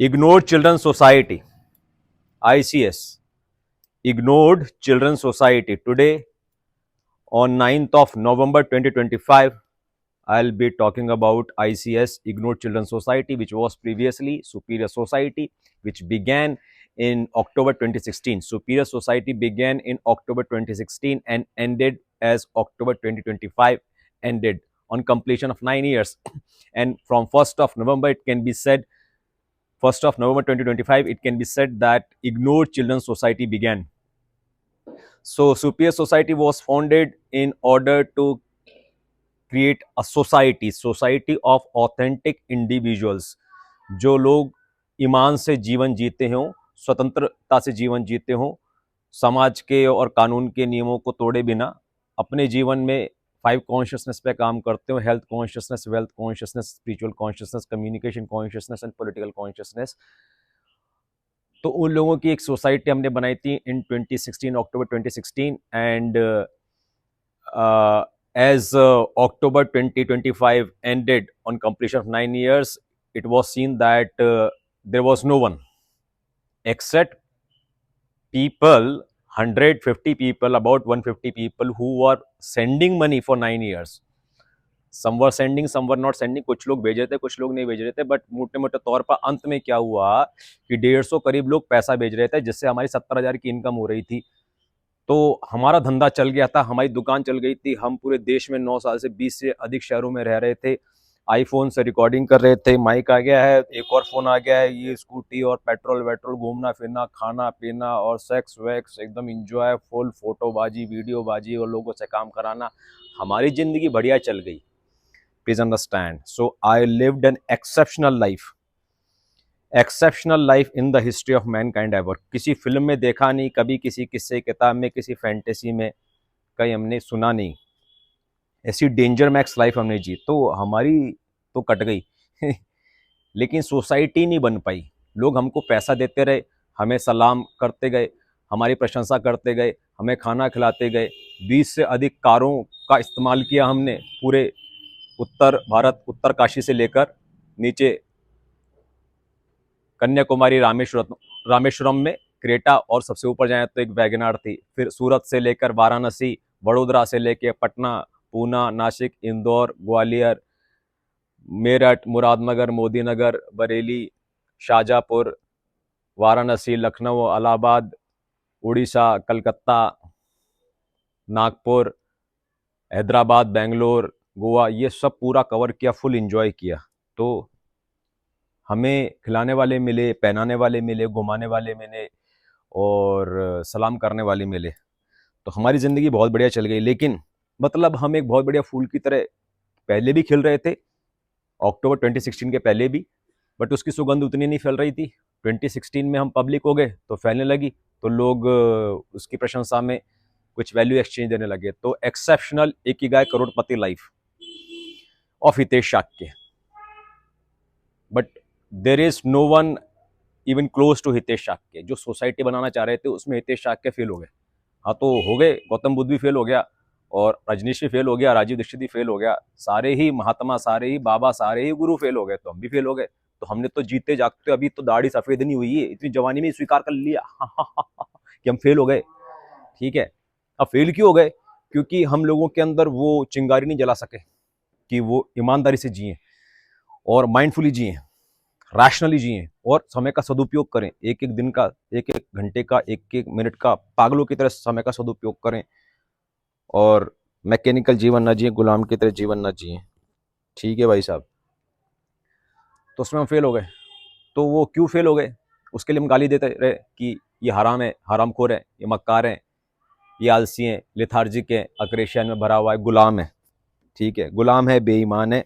Ignored Children's Society, ICS, Ignored Children's Society. Today, on 9th of November 2025, I'll be talking about ICS, Ignored Children's Society, which was previously Superior Society, which began in October 2016. Superior Society began in October 2016 and ended as October 2025, ended on completion of 9 years. And from 1st of November, it can be said 1st of November 2025, it can be said that Ignored Children's Society began. So Superior Society was founded in order to create a society of authentic individuals, जो लोग ईमान से जीवन जीते हों, स्वतंत्रता से जीवन जीते हों, समाज के और कानून के नियमों को तोड़े बिना अपने जीवन में 5 कॉन्शियसनेस पे काम करते हो, health consciousness, wealth consciousness, spiritual consciousness, communication consciousness and political consciousness. तो उन लोगों की एक सोसाइटी हमने बनाई थी इन 2016, अक्टूबर 2016, and as October 2025 ended on completion of 9 years, it was seen that there was no one except people, 150 people, about 150 people who were sending money for 9 years. Some were sending, some were not sending. कुछ लोग भेज रहे थे, कुछ लोग नहीं भेज रहे थे, बट मोटे मोटे तौर पर अंत में क्या हुआ कि 150 करीब लोग पैसा भेज रहे थे, जिससे हमारी 70,000 की इनकम हो रही थी। तो हमारा धंधा चल गया था, हमारी दुकान चल गई थी। हम पूरे देश में 9 साल से 20 से अधिक शहरों में रह रहे थे, आईफोन से रिकॉर्डिंग कर रहे थे, माइक आ गया है, एक और फोन आ गया है, ये स्कूटी और पेट्रोल वेट्रोल, घूमना फिरना, खाना पीना और सेक्स वैक्स, एकदम इंजॉय, फुल फोटोबाजी, वीडियोबाजी और लोगों से काम कराना। हमारी जिंदगी बढ़िया चल गई। Please understand. So I lived an exceptional life in the history of Mankind ever. किसी फिल्म में देखा नहीं, कभी किसी किस्से किताब में, किसी फैंटेसी में कहीं हमने सुना नहीं, ऐसी डेंजर मैक्स लाइफ हमने जी। तो हमारी तो कट गई लेकिन सोसाइटी नहीं बन पाई। लोग हमको पैसा देते रहे, हमें सलाम करते गए, हमारी प्रशंसा करते गए, हमें खाना खिलाते गए। 20 से अधिक कारों का इस्तेमाल किया हमने पूरे उत्तर भारत, उत्तर काशी से लेकर नीचे कन्याकुमारी, रामेश्वरम में क्रेटा, और सबसे ऊपर जाए तो एक वैगनार थी। फिर सूरत से लेकर वाराणसी, वडोदरा से लेकर पटना, पूना, नासिक, इंदौर, ग्वालियर, मेरठ, मुरादनगर, मोदीनगर, बरेली, शाहजहाँपुर, वाराणसी, लखनऊ, इलाहाबाद, उड़ीसा, कलकत्ता, नागपुर, हैदराबाद, बेंगलोर, गोवा, ये सब पूरा कवर किया, फुल एंजॉय किया। तो हमें खिलाने वाले मिले, पहनाने वाले मिले, घुमाने वाले मिले और सलाम करने वाले मिले। तो हमारी ज़िंदगी बहुत बढ़िया चल गई। लेकिन मतलब हम एक बहुत बढ़िया फूल की तरह पहले भी खिल रहे थे, अक्टूबर 2016 के पहले भी, बट उसकी सुगंध उतनी नहीं फैल रही थी। 2016 में हम पब्लिक हो गए तो फैलने लगी, तो लोग उसकी प्रशंसा में कुछ वैल्यू एक्सचेंज देने लगे। तो एक्सेप्शनल इकिगाई करोड़पति life of Hitesh Shakya, but there is no one even close to Hitesh Shakya. जो सोसाइटी बनाना चाह रहे थे उसमें हितेश शाक्य फेल हो गए। हाँ तो हो गए, गौतम बुद्ध भी फेल हो गया और रजनीश भी फेल हो गया, राजीव दीक्षित भी फेल हो गया, सारे ही महात्मा, सारे ही बाबा, सारे ही गुरु फेल हो गए, तो हम भी फेल हो गए। तो हमने तो जीते जागते अभी तो दाढ़ी सफेद नहीं हुई है, इतनी जवानी में स्वीकार कर लिया कि हम फेल हो गए। ठीक है, अब फेल क्यों हो गए? क्योंकि हम लोगों के अंदर वो चिंगारी नहीं जला सके कि वो ईमानदारी से जिए और माइंडफुली जिए, रैशनली जिए और समय का सदुपयोग करें। एक एक दिन का, एक एक घंटे का, एक एक मिनट का पागलों की तरह समय का सदुपयोग करें और मैकेनिकल जीवन ना जिए, गुलाम की तरह जीवन ना जिए। ठीक है भाई साहब। तो उसमें हम फेल हो गए। तो वो क्यों फेल हो गए? उसके लिए हम गाली देते रहे कि ये हराम है, हरामखोर है, ये मक्कार है, ये आलसी है, लेथार्जिक है, अक्रेशियन में भरा हुआ है, गुलाम है। ठीक है, गुलाम है, बेईमान है।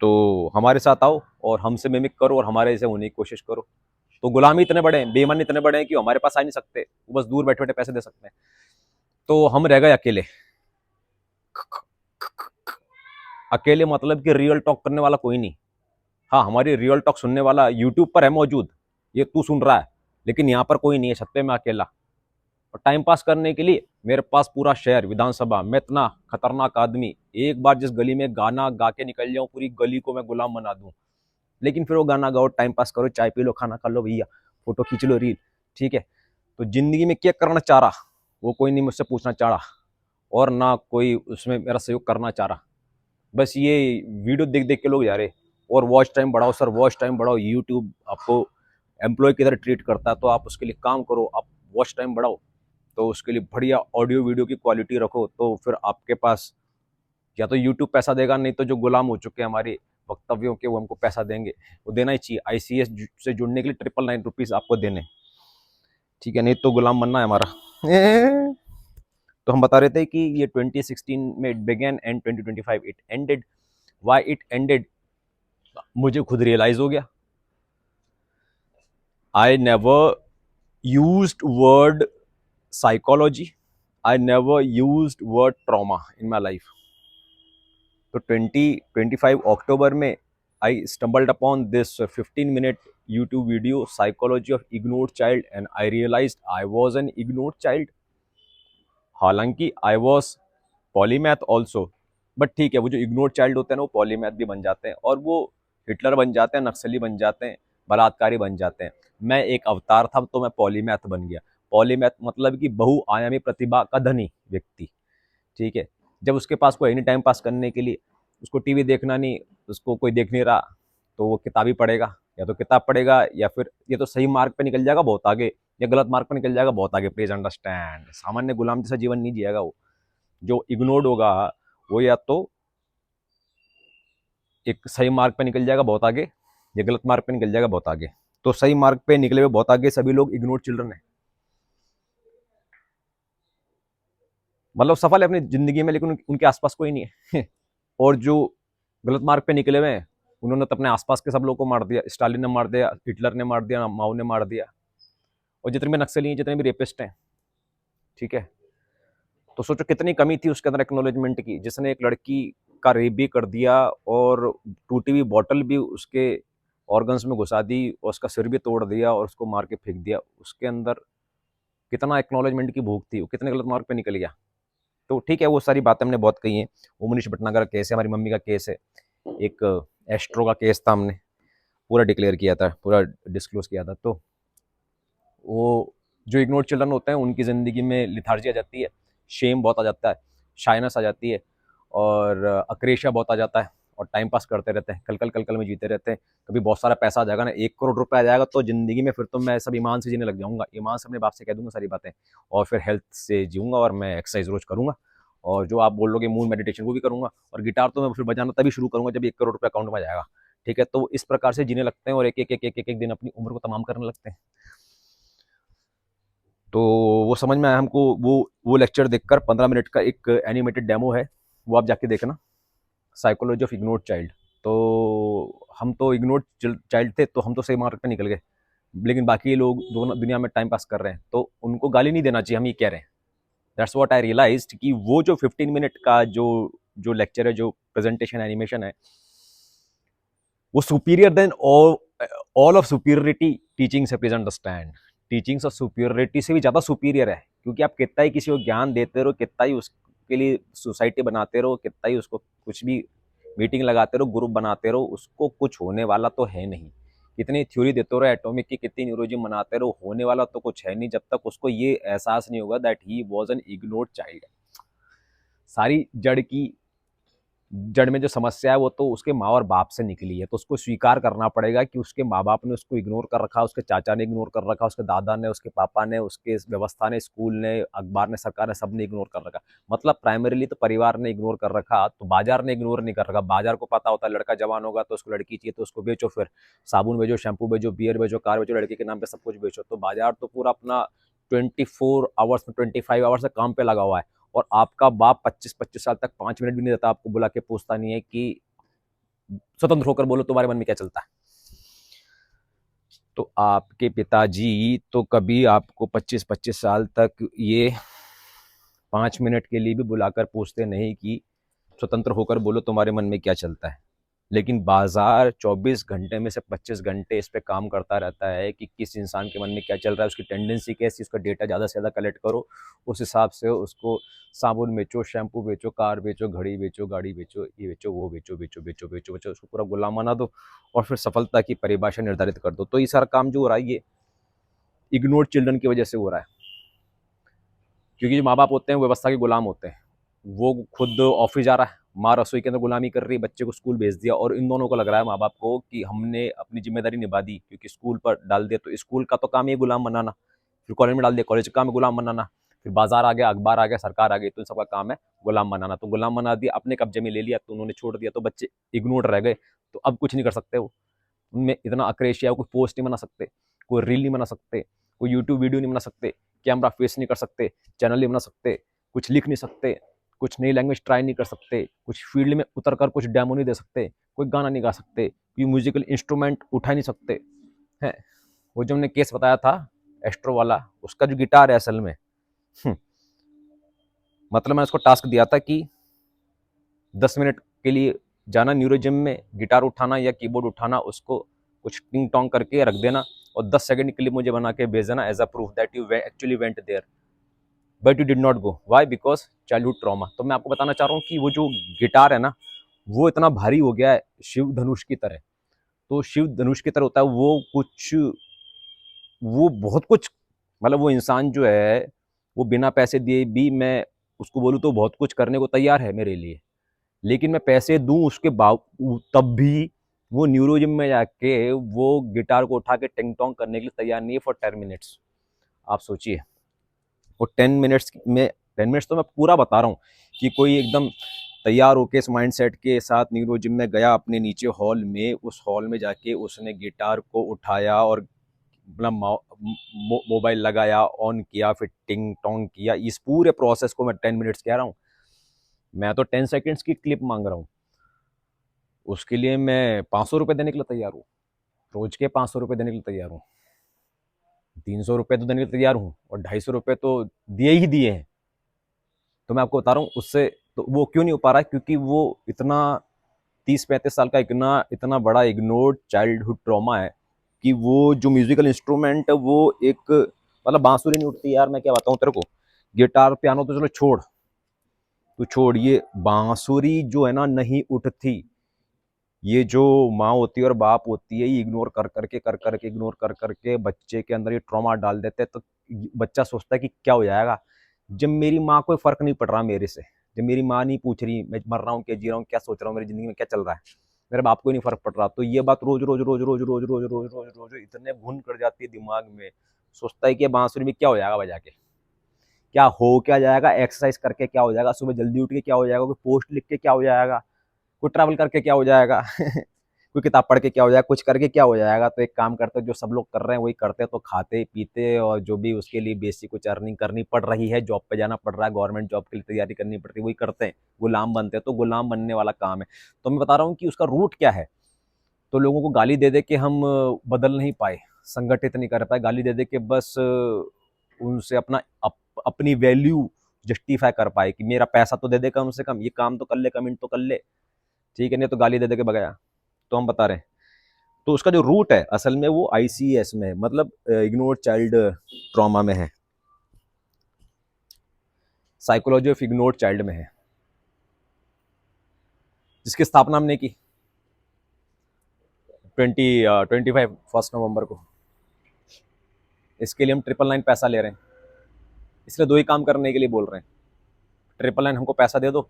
तो हमारे साथ आओ और हमसे मिमिक करो और हमारे जैसे होने की कोशिश करो। तो गुलाम इतने बड़े हैं, बेईमान इतने बड़े हैं कि हमारे पास आ नहीं सकते, वो बस दूर बैठे बैठे पैसे दे सकते हैं। तो हम रह गए अकेले। अकेले मतलब कि रियल टॉक करने वाला कोई नहीं। हाँ, हमारी रियल टॉक सुनने वाला यूट्यूब पर है मौजूद, ये तू सुन रहा है, लेकिन यहाँ पर कोई नहीं है, छत पे मैं अकेला। और टाइम पास करने के लिए मेरे पास पूरा शहर, विधानसभा। मैं इतना खतरनाक आदमी, एक बार जिस गली में गाना गा के निकल जाऊं, पूरी गली को मैं गुलाम बना दूं। लेकिन फिर वो गाना गाओ, टाइम पास करो, चाय पी लो, खाना खा लो भैया, फोटो खींच लो, रील, ठीक है। तो जिंदगी में क्या करना चाह रहा वो कोई नहीं मुझसे पूछना चाह रहा, और ना कोई उसमें मेरा सहयोग करना चाह रहा। बस ये वीडियो देख देख के लोग जा रहे, और वॉच टाइम बढ़ाओ सर, वॉच टाइम बढ़ाओ, यूट्यूब आपको एम्प्लॉय की तरह ट्रीट करता है, तो आप उसके लिए काम करो, आप वॉच टाइम बढ़ाओ, तो उसके लिए बढ़िया ऑडियो वीडियो की क्वालिटी रखो, तो फिर आपके पास या तो यूट्यूब पैसा देगा, नहीं तो जो गुलाम हो चुके हैं हमारे वक्तव्यों के वो हमको पैसा देंगे। वो देना ही चाहिए, ICS से जुड़ने के लिए 999 रुपीज़ आपको देने, ठीक है, नहीं तो गुलाम बनना है हमारा। तो हम बता रहे थे कि ये 2016 में it began and 2025 it ended. Why it ended, मुझे खुद रियलाइज हो गया। I never used word psychology, I never used word trauma in my life. तो 2025 अक्टूबर में I stumbled upon this 15-minute YouTube video, psychology of ignored child, and I realized I was an ignored child. हालांकि I was polymath also, but ठीक है, वो जो ignore child होते हैं ना वो पॉलीमैथ भी बन जाते हैं, और वो हिटलर बन जाते हैं, नक्सली बन जाते हैं, बलात्कारी बन जाते हैं। मैं एक अवतार था तो मैं पॉलीमैथ बन गया। पॉलीमैथ मतलब कि बहुआयामी प्रतिभा का धनी व्यक्ति, ठीक है। जब उसके पास कोई एनी टाइम पास करने के लिए, उसको टीवी देखना नहीं, उसको कोई देख नहीं रहा, तो वो किताब ही पढ़ेगा, या तो किताब पढ़ेगा, या फिर ये तो सही मार्ग पे निकल जाएगा बहुत आगे, या गलत मार्ग पे निकल जाएगा बहुत आगे। प्लीज अंडरस्टैंड, सामान्य गुलाम जैसा जीवन नहीं जिएगा वो। जो इग्नोर्ड होगा वो या तो एक सही मार्ग पे निकल जाएगा बहुत आगे, या गलत मार्ग पे निकल जाएगा बहुत आगे। तो सही मार्ग पे निकले हुए बहुत आगे सभी लोग इग्नोर्ड चिल्ड्रन है, मतलब सफल है अपनी जिंदगी में, लेकिन उनके आसपास कोई नहीं है। और जो गलत मार्ग पे निकले हुए हैं, उन्होंने तो अपने आसपास के सब लोगों को मार दिया। स्टालिन ने मार दिया, हिटलर ने मार दिया, माओ ने मार दिया, और जितने भी नक्सली हैं, जितने भी रेपिस्ट हैं, ठीक है। तो सोचो कितनी कमी थी उसके अंदर एक्नोलेजमेंट की, जिसने एक लड़की का रेप भी कर दिया, और टूटी हुई बॉटल भी उसके ऑर्गन्स में घुसा दी, और उसका सिर भी तोड़ दिया, और उसको मार के फेंक दिया। उसके अंदर कितना एक्नोलेजमेंट की भूख थी, वो कितने गलत मार्ग पे निकल गया। तो ठीक है, वो सारी बातें हमने बहुत कही हैं। वो मनीष भटनागर का केस है, हमारी मम्मी का केस है, एक एस्ट्रो का केस था, हमने पूरा डिक्लेयर किया था, पूरा डिस्क्लोज किया था। तो वो जो इग्नोर चिल्ड्रन होते हैं उनकी ज़िंदगी में लिथार्जी आ जाती है, शेम बहुत आ जाता है, शाइनेस आ जाती है, और अक्रेशिया बहुत आ जाता है, और टाइम पास करते रहते हैं, कल कल में जीते रहते हैं। कभी बहुत सारा पैसा आ जाएगा ना, 1 करोड़ रुपए आ जाएगा, तो ज़िंदगी में फिर तो मैं सब ईमान से जीने लग जाऊंगा, ईमान से अपने बाप से कह दूंगा सारी बातें, और फिर हेल्थ से जीऊंगा, और मैं एक्सरसाइज रोज करूंगा, और जो आप बोल लोगे मून मेडिटेशन वो भी करूंगा, और गिटार तो मैं फिर बजाना तभी शुरू करूंगा जब 1 करोड़ रुपये अकाउंट में आ जाएगा, ठीक है। तो इस प्रकार से जीने लगते हैं, और एक दिन अपनी उम्र को तमाम करने लगते हैं। तो वो समझ में आया हमको, वो लेक्चर देखकर, 15 मिनट का एक एनिमेटेड डेमो है, वो आप जाके देखना, साइकोलॉजी ऑफ इग्नोर्ड चाइल्ड। तो हम तो इग्नोर्ड चाइल्ड थे, तो हम तो सही मार्ग पे निकल गए, लेकिन बाकी लोग दोनों दुनिया में टाइम पास कर रहे हैं, तो उनको गाली नहीं देना चाहिए, हम ये कह रहे हैं। दैट्स व्हाट आई रियलाइज्ड कि वो जो 15 मिनट का जो जो लेक्चर है, जो प्रेजेंटेशन एनिमेशन है, वो superior than all of superiority teachings है। Please understand, teachings of superiority से भी ज़्यादा सुपीरियर है, क्योंकि आप कितना ही किसी को ज्ञान देते रहो, कितना ही उसके लिए सोसाइटी बनाते रहो, कितना ही उसको कुछ भी मीटिंग लगाते रहो, ग्रुप बनाते रहो, उसको कुछ होने वाला तो है नहीं। कितनी थ्योरी देते रहो एटॉमिक की, कितनी न्यूरोलॉजी बनाते रहो, होने वाला तो कुछ है नहीं, जब तक उसको ये एहसास नहीं होगा that he was an ignored child. सारी जड़ में जो समस्या है वो तो उसके माँ और बाप से निकली है, तो उसको स्वीकार करना पड़ेगा कि उसके माँ बाप ने उसको इग्नोर कर रखा, उसके चाचा ने इग्नोर कर रखा, उसके दादा ने, उसके पापा ने, उसके व्यवस्था ने, स्कूल ने, अखबार ने, सरकार ने, सब ने इग्नोर कर रखा। मतलब प्राइमरीली तो परिवार ने इग्नोर कर रखा, तो बाजार ने इग्नोर नहीं कर रखा। बाजार को पता होता है लड़का जवान होगा तो उसको लड़की चाहिए, तो उसको बेचो, फिर साबुन बेचो, शैम्पू बेचो, बियर बेचो, कार बेचो, लड़के के नाम पे सब कुछ बेचो। तो बाजार तो पूरा अपना 24 आवर्स में 25 आवर्स से काम पे लगा हुआ है, और आपका बाप 25-25 साल तक 5 मिनट भी नहीं देता, आपको बुला के पूछता नहीं है कि स्वतंत्र होकर बोलो तुम्हारे मन में क्या चलता है। तो आपके पिताजी तो कभी आपको 25-25 साल तक ये 5 मिनट के लिए भी बुलाकर पूछते नहीं कि स्वतंत्र होकर बोलो तुम्हारे मन में क्या चलता है। लेकिन बाजार 24 घंटे में से 25 घंटे इस पे काम करता रहता है कि किस इंसान के मन में क्या चल रहा है, उसकी टेंडेंसी कैसी, उसका डेटा ज़्यादा से ज़्यादा कलेक्ट करो, उस हिसाब से उसको साबुन बेचो, शैम्पू बेचो, कार बेचो, घड़ी बेचो, गाड़ी बेचो, ये बेचो, वो बेचो, बेचो, बेचो, बेचो, बेचो, उसको पूरा गुलाम बना दो और फिर सफलता की परिभाषा निर्धारित कर दो। तो ये सारा काम जो हो रहा है, ये इग्नोर्ड चिल्ड्रन की वजह से हो रहा है, क्योंकि जो माँ बाप होते हैं व्यवस्था के गुलाम होते हैं। वो खुद ऑफिस जा रहा है, माँ रसोई के अंदर गुलामी कर रही है, बच्चे को स्कूल भेज दिया, और इन दोनों को लग रहा है माँ बाप को कि हमने अपनी जिम्मेदारी निभा दी, क्योंकि स्कूल पर डाल दिया तो स्कूल का तो काम ही गुलाम बनाना, फिर कॉलेज में डाल दिया, कॉलेज का काम है गुलाम बनाना, फिर बाजार आ गया, अखबार आ गया, सरकार आ गई, तो इन सबका काम है गुलाम बनाना। तो गुलाम बना दिया, अपने कब्जे में ले लिया, तो उन्होंने छोड़ दिया, तो बच्चे इग्नोर रह गए। तो अब कुछ नहीं कर सकते वो, उनमें इतना अक्रेशिया, कोई पोस्ट नहीं बना सकते, कोई रील नहीं बना सकते, कोई यूट्यूब वीडियो नहीं बना सकते, कैमरा फेस नहीं कर सकते, चैनल नहीं बना सकते, कुछ लिख नहीं सकते, कुछ नई लैंग्वेज ट्राई नहीं कर सकते, कुछ फील्ड में उतर कर कुछ डेमो नहीं दे सकते, कोई गाना नहीं गा सकते, कोई म्यूजिकल इंस्ट्रूमेंट उठा नहीं सकते हैं। वो जो हमने केस बताया था एस्ट्रो वाला, उसका जो गिटार है असल में, मतलब मैंने उसको टास्क दिया था कि 10 मिनट के लिए जाना न्यूरो जिम में, गिटार उठाना या कीबोर्ड उठाना, उसको कुछ टिंग टोंग करके रख देना और 10 सेकंड के लिए मुझे बना के भेज देना as a proof that you actually went there but you did not go. Why? Because childhood trauma. तो मैं आपको बताना चाह रहा हूँ कि वो जो गिटार है ना, वो इतना भारी हो गया है शिव धनुष की तरह। तो शिव धनुष की तरह होता है वो, कुछ वो बहुत कुछ, मतलब वो इंसान जो है वो बिना पैसे दिए भी, मैं उसको बोलूँ तो बहुत कुछ करने को तैयार है मेरे लिए, लेकिन मैं पैसे दूं उसके तब भी वो न्यूरो जिम में जाके वो गिटार को उठा के टिंग टोंग करने के लिए तैयार नहीं है फॉर 10 मिनट्स। आप सोचिए, वो 10 मिनट्स में, 10 मिनट्स तो मैं पूरा बता रहा हूँ कि कोई एकदम तैयार होके इस माइंडसेट के साथ न्यूरो जिम में गया अपने नीचे हॉल में, उस हॉल में जाके उसने गिटार को उठाया और मतलब मोबाइल लगाया, ऑन किया, फिर टिंग टोंग किया। इस पूरे प्रोसेस को मैं 10 मिनट्स कह रहा हूँ, मैं तो 10 सेकेंड्स की क्लिप मांग रहा हूँ। उसके लिए मैं 500 रुपये देने के लिए तैयार हूँ, रोज के 500 रुपये देने के लिए तैयार हूँ, 300 रुपये तो देने के लिए तैयार हूँ, और 250 रुपये तो दिए ही दिए हैं। तो मैं आपको बता रहा हूँ उससे तो वो क्यों नहीं हो पा रहा है, क्योंकि वो इतना 30-35 साल का इतना इतना बड़ा इग्नोर्ड चाइल्डहुड ट्रॉमा है कि वो जो म्यूजिकल इंस्ट्रूमेंट है वो एक, मतलब बांसुरी नहीं उठती यार, मैं क्या बताऊँ तेरे को, गिटार पियानो तो चलो छोड़, तू छोड़, ये बांसुरी जो है ना नहीं उठती। ये जो माँ होती है और बाप होती है, ये इग्नोर कर करके इग्नोर कर करके बच्चे के अंदर ये ट्रॉमा डाल देते हैं। तो बच्चा सोचता है कि क्या हो जाएगा जब मेरी माँ को फर्क नहीं पड़ रहा मेरे से, जब मेरी माँ नहीं पूछ रही मैं मर रहा हूँ क्या जी रहा हूँ, क्या सोच रहा हूँ, मेरी जिंदगी में क्या चल रहा है, मेरे बाप को ही नहीं फर्क पड़ रहा। तो ये बात रोज रोज रोज रोज रोज रोज रोज रोज रोज इतने घुन कर जाती है दिमाग में, सोचता है कि बांसुरी में क्या हो जाएगा बजा के, क्या हो क्या जाएगा, एक्सरसाइज करके क्या हो जाएगा, सुबह जल्दी उठ के क्या हो जाएगा, कोई पोस्ट लिख के क्या हो जाएगा, कोई ट्रैवल करके क्या हो जाएगा कोई किताब पढ़ के क्या हो जाएगा, कुछ करके क्या हो जाएगा। तो एक काम करते हैं, जो सब लोग कर रहे हैं वही करते हैं, तो खाते पीते और जो भी उसके लिए बेसिक कुछ अर्निंग करनी पड़ रही है, जॉब पे जाना पड़ रहा है, गवर्नमेंट जॉब के लिए तैयारी करनी पड़ती है, वही करते हैं, गुलाम बनते हैं। तो गुलाम बनने वाला काम है। तो मैं बता रहा हूँ कि उसका रूट क्या है। तो लोगों को गाली दे दे के हम बदल नहीं पाए, संगठित नहीं कर पाए, गाली दे दे के बस उनसे अपनी वैल्यू जस्टिफाई कर पाए कि मेरा पैसा तो दे दे कम से कम, ये काम तो कर ले, कमेंट तो कर ले, ठीक है, नहीं तो गाली दे दे के भगाया। तो हम बता रहे हैं, तो उसका जो रूट है असल में वो आईसीएस में है, मतलब इग्नोर चाइल्ड ट्रॉमा में है, साइकोलॉजी ऑफ इग्नोर चाइल्ड में है, जिसकी स्थापना हमने की 25 फर्स्ट नवंबर को। इसके लिए हम 999 पैसा ले रहे हैं, इसलिए दो ही काम करने के लिए बोल रहे हैं। 999 हमको पैसा दे दो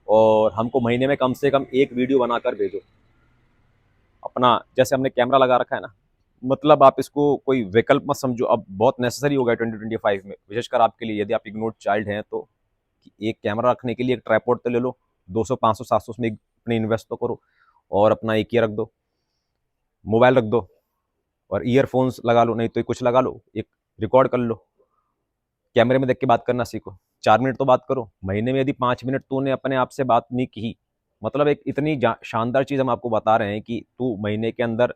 और हमको महीने में कम से कम एक वीडियो बनाकर भेजो अपना, जैसे हमने कैमरा लगा रखा है ना, मतलब आप इसको कोई विकल्प मत समझो, अब बहुत नेसेसरी हो गया 2025 में, विशेषकर आपके लिए यदि आप इग्नोर्ड चाइल्ड हैं तो, कि एक कैमरा रखने के लिए एक ट्राइपॉड तो ले लो, 200 500 700 उसमें अपने इन्वेस्ट तो करो, और अपना एक ये रख दो, मोबाइल रख दो, और ईयरफोन्स लगा लो, नहीं तो कुछ लगा लो, एक रिकॉर्ड कर लो, कैमरे में देख के बात करना सीखो, 4 मिनट तो बात करो महीने में। यदि 5 मिनट तूने अपने आप से बात नहीं की, मतलब एक इतनी शानदार चीज़ हम आपको बता रहे हैं कि तू महीने के अंदर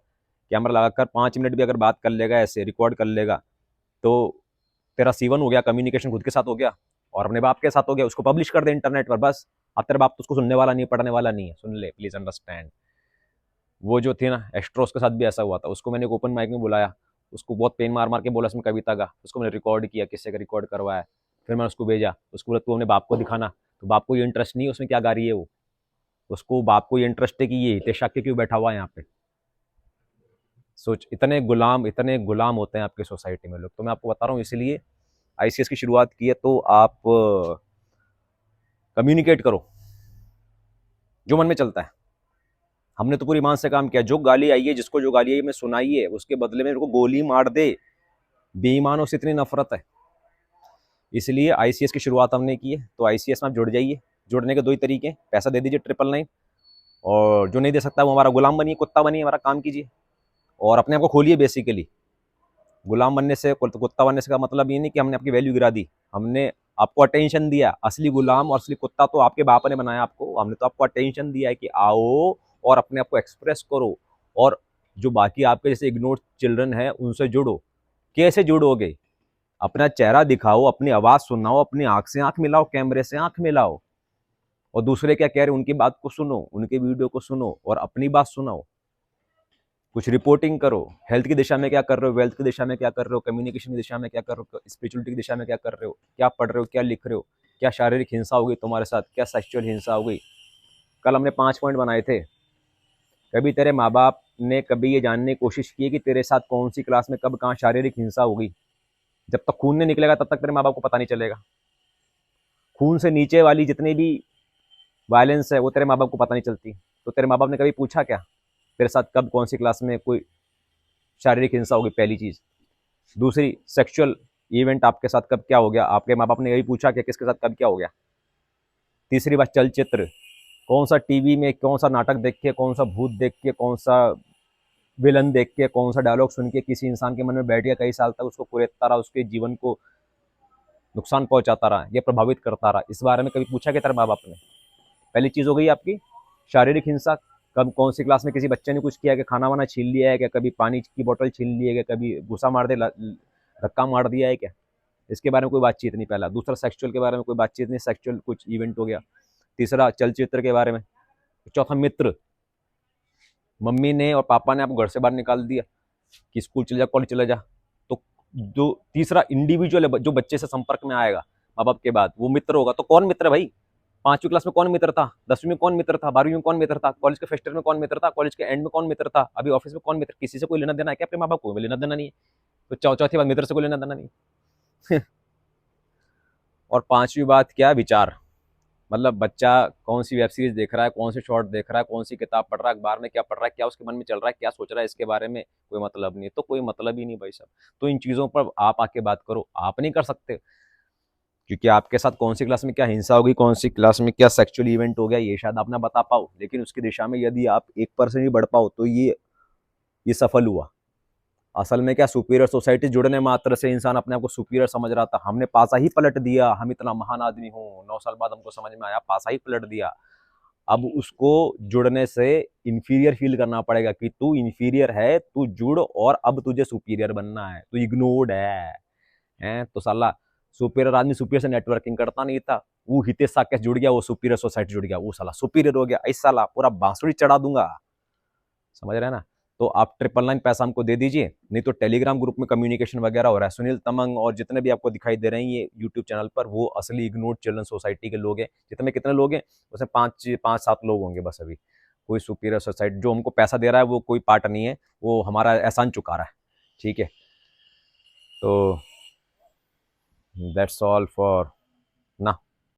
कैमरा लगाकर 5 मिनट भी अगर बात कर लेगा, ऐसे रिकॉर्ड कर लेगा, तो तेरा सीवन हो गया, कम्युनिकेशन खुद के साथ हो गया और अपने बाप के साथ हो गया। उसको पब्लिश कर दे इंटरनेट पर, बस अब तेरे बाप तो उसको सुनने वाला नहीं, पढ़ने वाला नहीं है। सुन ले प्लीज, अंडरस्टैंड। वो जो थी ना एस्ट्रोस के साथ भी ऐसा हुआ था, उसको मैंने एक ओपन माइक में बुलाया, उसको बहुत पेन मार मार के बोला इसमें कविता का, उसको मैंने रिकॉर्ड किया, किससे का रिकॉर्ड करवाया, फिर मैंने उसको भेजा, उसको बोला तू अपने बाप को दिखाना, तो बाप को ये इंटरेस्ट नहीं है उसमें क्या गा रही है वो, उसको बाप को ये इंटरेस्ट है कि ये हितेश शाक्य क्यों बैठा हुआ है यहाँ पे। सोच, इतने गुलाम होते हैं आपकी सोसाइटी में लोग। तो मैं आपको बता रहा हूँ, इसीलिए आईसीएस की शुरुआत की है, तो आप कम्युनिकेट करो जो मन में चलता है। हमने तो पूरी ईमान से काम किया, जो गाली आई है, जिसको जो गाली आई है, मैं सुनाई है, उसके बदले में मेरे को गोली मार दे, बेईमानों से इतनी नफरत है। इसलिए आईसीएस की शुरुआत हमने की है, तो आईसीएस में आप जुड़ जाइए। जुड़ने के दो ही तरीके, पैसा दे दीजिए 999, और जो नहीं दे सकता वो हमारा गुलाम बनिए, कुत्ता बनिए, हमारा काम कीजिए और अपने आप को खोलिए। बेसिकली गुलाम बनने से, कुत्ता बनने से का मतलब ये नहीं कि हमने आपकी वैल्यू गिरा दी, हमने आपको अटेंशन दिया। असली गुलाम और असली कुत्ता तो आपके बाप ने बनाया आपको, हमने तो आपको अटेंशन दिया है कि आओ और अपने आप को एक्सप्रेस करो, और जो बाकी आपके जैसे इग्नोर चिल्ड्रन है उनसे जुड़ो। कैसे जुड़ोगे? अपना चेहरा दिखाओ, अपनी आवाज सुनाओ, अपनी आंख से आंख मिलाओ, कैमरे से आंख मिलाओ, और दूसरे क्या कह रहे हैं उनकी बात को सुनो, उनके वीडियो को सुनो और अपनी बात सुनाओ। कुछ रिपोर्टिंग करो, हेल्थ की दिशा में क्या कर रहे हो, वेल्थ की दिशा में क्या कर रहे हो, कम्युनिकेशन की दिशा में क्या कर रहे हो, स्पिरिचुअलिटी की दिशा में क्या कर रहे हो, क्या पढ़ रहे हो, क्या लिख रहे हो, क्या शारीरिक हिंसा हो गई तुम्हारे साथ, क्या सेक्सुअल हिंसा हो गई। कल हमने 5 पॉइंट बनाए थे। कभी तेरे माँ बाप ने कभी ये जानने की कोशिश की कि तेरे साथ कौन सी क्लास में कब कहाँ शारीरिक हिंसा होगी? जब तक खून नहीं निकलेगा तब तक तेरे माँ बाप को पता नहीं चलेगा। खून से नीचे वाली जितनी भी वायलेंस है वो तेरे माँ बाप को पता नहीं चलती। तो तेरे माँ बाप ने कभी पूछा क्या तेरे साथ कब कौन सी क्लास में कोई शारीरिक हिंसा होगी? पहली चीज। दूसरी, सेक्सुअल इवेंट आपके साथ कब क्या हो गया? आपके माँ बाप ने कभी पूछा क्या किसके साथ कब क्या हो गया? तीसरी बात, चलचित्र, कौन सा टीवी में कौन सा नाटक देख के, कौन सा भूत देख के, कौन सा विलन देख के, कौन सा डायलॉग सुन के किसी इंसान के मन में बैठ गया, कई साल तक उसको कुरेदता रहा, उसके जीवन को नुकसान पहुंचाता रहा या प्रभावित करता रहा? इस बारे में कभी पूछा क्या तेरे माँ बाप ने? पहली चीज हो गई आपकी शारीरिक हिंसा। कब कौन सी क्लास में किसी बच्चे ने कुछ किया है कि खाना वाना छीन लिया है क्या, कभी पानी की बोतल छीन ली है क्या, कभी घुसा मार दे, धक्का मार दिया है क्या? इसके बारे में कोई बातचीत नहीं। पहला। दूसरा, सेक्सुअल के बारे में कोई बातचीत नहीं, सेक्सुअल कुछ इवेंट हो गया। तीसरा, चलचित्र के बारे में। चौथा, मित्र, मम्मी ने और पापा ने आपको घर से बाहर निकाल दिया कि स्कूल चले जा, कॉलेज चले जा, तो जो तीसरा इंडिविजुअल है जो बच्चे से संपर्क में आएगा माँ बाप के बाद, वो मित्र होगा। तो कौन मित्र है भाई? 5वीं क्लास में कौन मित्र था, 10वीं में कौन मित्र था, 12वीं में कौन मित्र था, कॉलेज के फर्स्ट ईयर में कौन मित्र था, कॉलेज के एंड में कौन मित्र था, अभी ऑफिस में कौन मित्र? किसी से कोई लेना देना है क्या? अपने माँ बाप को लेना देना नहीं है, तो चौथी बात, मित्र से कोई लेना देना नहीं। और 5वीं बात क्या? विचार। मतलब बच्चा कौन सी वेब सीरीज देख रहा है, कौन से शॉर्ट देख रहा है, कौन सी किताब पढ़ रहा है, अखबार में क्या पढ़ रहा है, क्या उसके मन में चल रहा है, क्या सोच रहा है, इसके बारे में कोई मतलब नहीं। तो कोई मतलब ही नहीं भाई साहब। तो इन चीज़ों पर आप आके बात करो। आप नहीं कर सकते, क्योंकि आपके साथ कौन सी क्लास में क्या हिंसा होगी, कौन सी क्लास में क्या सेक्सुअल इवेंट हो गया, ये शायद आप ना बता पाओ, लेकिन उसकी दिशा में यदि आप 1% ही बढ़ पाओ तो ये सफल हुआ। असल में क्या, सुपीरियर सोसाइटी जुड़ने मात्र से इंसान अपने आप को सुपीरियर समझ रहा था। हमने पासा ही पलट दिया, हम इतना महान आदमी हूँ। 9 साल बाद हमको समझ में आया, पासा ही पलट दिया। अब उसको जुड़ने से इंफीरियर फील करना पड़ेगा कि तू इंफीरियर है, तू जुड़ और अब तुझे सुपीरियर बनना है, तू इग्नोर्ड है। तो साला सुपीरियर आदमी सुपीरियर से नेटवर्किंग करता नहीं था, वो हितेश साक्य जुड़ गया, वो सुपीरियर सोसाइटी जुड़ गया, वो साला सुपीरियर हो गया। इस साला पूरा बांसुरी चढ़ा दूंगा, समझ रहे हैं ना? तो आप 999 पैसा हमको दे दीजिए, नहीं तो टेलीग्राम ग्रुप में कम्युनिकेशन वगैरह हो रहा है। सुनील तमंग और जितने भी आपको दिखाई दे रहे हैं ये यूट्यूब चैनल पर, वो असली इग्नोर्ड चिल्ड्रन सोसाइटी के लोग हैं। जितने कितने लोग हैं उसमें 5-7 लोग होंगे बस अभी। कोई सुपीरियर सोसाइटी जो हमको पैसा दे रहा है वो कोई पार्ट नहीं है, वो हमारा एहसान चुका रहा है। ठीक है, तो दैट्स ऑल फॉर